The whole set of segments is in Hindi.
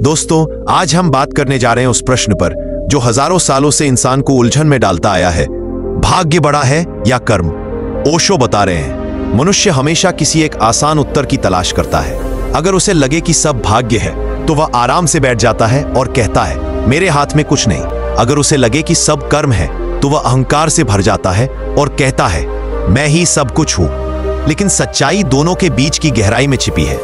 दोस्तों, आज हम बात करने जा रहे हैं उस प्रश्न पर जो हजारों सालों से इंसान को उलझन में डालता आया है। भाग्य बड़ा है या कर्म? ओशो बता रहे हैं, मनुष्य हमेशा किसी एक आसान उत्तर की तलाश करता है। अगर उसे लगे कि सब भाग्य है तो वह आराम से बैठ जाता है और कहता है मेरे हाथ में कुछ नहीं। अगर उसे लगे कि सब कर्म है तो वह अहंकार से भर जाता है और कहता है मैं ही सब कुछ हूं। लेकिन सच्चाई दोनों के बीच की गहराई में छिपी है।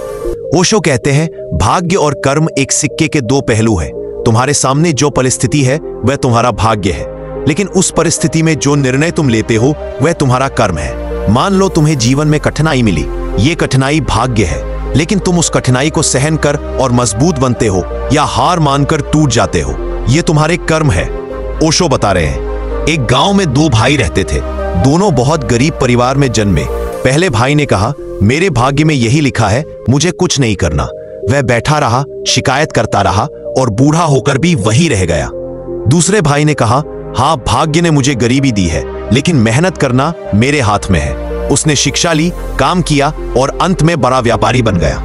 ओशो कहते हैं भाग्य और कर्म एक सिक्के के दो पहलू हैं। तुम्हारे सामने जो परिस्थिति है वह तुम्हारा भाग्य है, लेकिन उस परिस्थिति में जो निर्णय तुम लेते हो वह तुम्हारा कर्म है। मान लो तुम्हें जीवन में कठिनाई मिली, ये कठिनाई भाग्य है, लेकिन तुम उस कठिनाई को सहन कर और मजबूत बनते हो या हार मानकर टूट जाते हो, ये तुम्हारे कर्म है। ओशो बता रहे हैं एक गांव में दो भाई रहते थे। दोनों बहुत गरीब परिवार में जन्मे। पहले भाई ने कहा मेरे भाग्य में यही लिखा है, मुझे कुछ नहीं करना। वह बैठा रहा, शिकायत करता रहा और बूढ़ा होकर भी वही रह गया। दूसरे भाई ने कहा हाँ, भाग्य ने मुझे गरीबी दी है, लेकिन मेहनत करना मेरे हाथ में है। उसने शिक्षा ली, काम किया और अंत में बड़ा व्यापारी बन गया।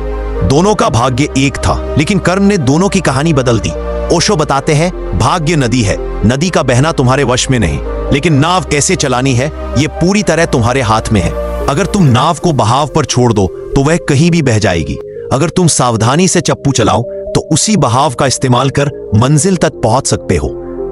दोनों का भाग्य एक था, लेकिन कर्म ने दोनों की कहानी बदल दी। ओशो बताते हैं भाग्य नदी है, नदी का बहना तुम्हारे वश में नहीं, लेकिन नाव कैसे चलानी है ये पूरी तरह तुम्हारे हाथ में है। अगर तुम नाव को बहाव पर छोड़ दो तो वह कहीं भी बह जाएगी। अगर तुम सावधानी से चप्पू चलाओ तो उसी बहाव का इस्तेमाल कर मंजिल तक पहुंच सकते हो।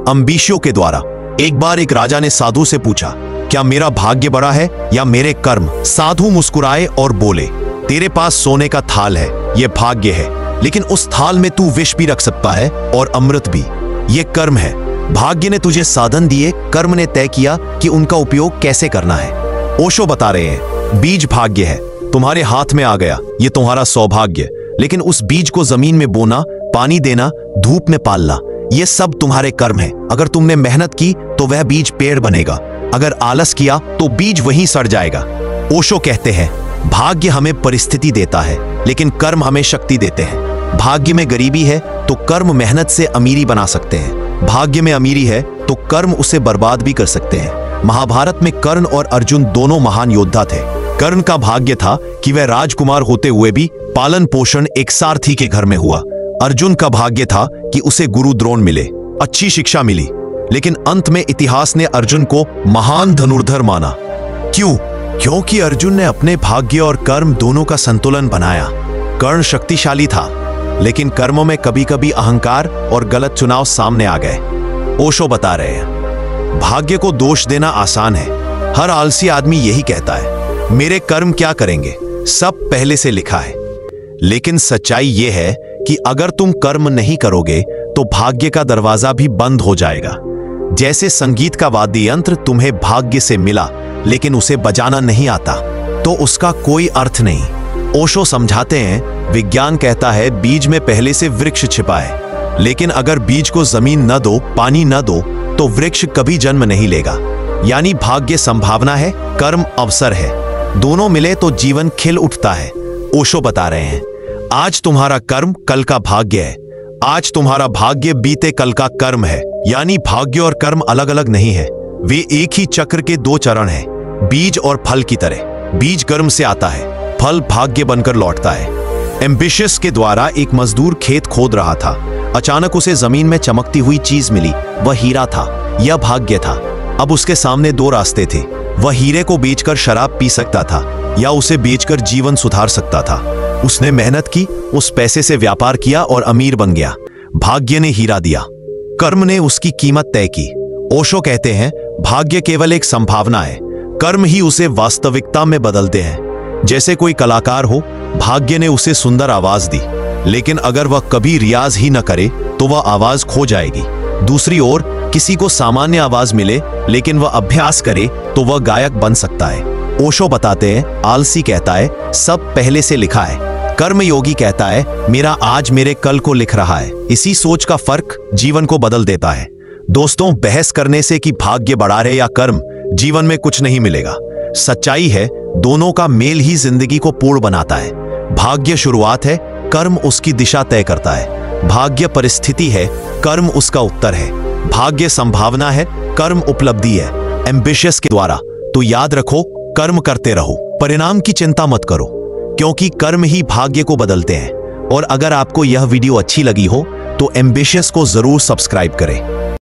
अम्बिशियों के द्वारा एक बार एक राजा ने साधु से पूछा क्या मेरा भाग्य बड़ा है या मेरे कर्म? साधु मुस्कुराए और बोले तेरे पास सोने का थाल है, यह भाग्य है, लेकिन उस थाल में तू विष भी रख सकता है और अमृत भी, ये कर्म है। भाग्य ने तुझे साधन दिए, कर्म ने तय किया कि उनका उपयोग कैसे करना है। ओशो बता रहे हैं बीज भाग्य है, तुम्हारे हाथ में आ गया, ये तुम्हारा सौभाग्य, लेकिन उस बीज को जमीन में बोना, पानी देना, धूप में पालना, ये सब तुम्हारे कर्म है। अगर तुमने मेहनत की तो वह बीज पेड़ बनेगा, अगर आलस किया तो बीज वहीं सड़ जाएगा। ओशो कहते हैं भाग्य हमें परिस्थिति देता है, लेकिन कर्म हमें शक्ति देते हैं। भाग्य में गरीबी है तो कर्म मेहनत से अमीरी बना सकते हैं। भाग्य में अमीरी है तो कर्म उसे बर्बाद भी कर सकते हैं। महाभारत में कर्ण और अर्जुन दोनों महान योद्धा थे। कर्ण का भाग्य था कि वह राजकुमार होते हुए भी पालन पोषण एक सारथी के घर में हुआ। अर्जुन का भाग्य था कि उसे गुरु द्रोण मिले, अच्छी शिक्षा मिली, लेकिन अंत में इतिहास ने अर्जुन को महान धनुर्धर माना। क्यों? क्योंकि अर्जुन ने अपने भाग्य और कर्म दोनों का संतुलन बनाया। कर्ण शक्तिशाली था, लेकिन कर्मों में कभी कभी अहंकार और गलत चुनाव सामने आ गए। ओशो बता रहे हैं भाग्य को दोष देना आसान है। हर आलसी आदमी यही कहता है मेरे कर्म क्या करेंगे, सब पहले से लिखा है। लेकिन सच्चाई यह है कि अगर तुम कर्म नहीं करोगे तो भाग्य का दरवाजा भी बंद हो जाएगा। जैसे संगीत का वाद्य यंत्र तुम्हें भाग्य से मिला लेकिन उसे बजाना नहीं आता तो उसका कोई अर्थ नहीं। ओशो समझाते हैं विज्ञान कहता है बीज में पहले से वृक्ष छिपा है, लेकिन अगर बीज को जमीन न दो, पानी न दो तो वृक्ष कभी जन्म नहीं लेगा। यानी भाग्य संभावना है, कर्म अवसर है, दोनों मिले तो जीवन खिल उठता है। ओशो बता रहे हैं आज तुम्हारा कर्म कल का भाग्य है, आज तुम्हारा भाग्य बीते कल का कर्म है। यानी भाग्य और कर्म अलग अलग नहीं है, वे एक ही चक्र के दो चरण हैं, बीज और फल की तरह। बीज कर्म से आता है, फल भाग्य बनकर लौटता है। एम्बिशियस के द्वारा एक मजदूर खेत खोद रहा था। अचानक उसे जमीन में चमकती हुई चीज मिली, वह हीरा था। यह भाग्य था। अब उसके सामने दो रास्ते थे, वह हीरे को बेचकर शराब पी सकता था या उसे बेचकर जीवन सुधार सकता था। उसने मेहनत की, उस पैसे से व्यापार किया और अमीर बन गया। भाग्य ने हीरा दिया, कर्म ने उसकी कीमत तय की। ओशो कहते हैं भाग्य केवल एक संभावना है, कर्म ही उसे वास्तविकता में बदलते हैं। जैसे कोई कलाकार हो, भाग्य ने उसे सुंदर आवाज दी, लेकिन अगर वह कभी रियाज ही न करे तो वह आवाज खो जाएगी। दूसरी ओर किसी को सामान्य आवाज मिले लेकिन वह अभ्यास करे तो वह गायक बन सकता है। ओशो बताते हैं आलसी कहता है सब पहले से लिखा है, कर्मयोगी कहता है मेरा आज मेरे कल को लिख रहा है। इसी सोच का फर्क जीवन को बदल देता है। दोस्तों, बहस करने से कि भाग्य बड़ा है या कर्म, जीवन में कुछ नहीं मिलेगा। सच्चाई है दोनों का मेल ही जिंदगी को पूर्ण बनाता है। भाग्य शुरुआत है, कर्म उसकी दिशा तय करता है। भाग्य परिस्थिति है, कर्म उसका उत्तर है। भाग्य संभावना है, कर्म उपलब्धि है। एम्बिशियस के द्वारा तो याद रखो कर्म करते रहो, परिणाम की चिंता मत करो, क्योंकि कर्म ही भाग्य को बदलते हैं और अगर आपको यह वीडियो अच्छी लगी हो तो एम्बिशियस को जरूर सब्सक्राइब करें।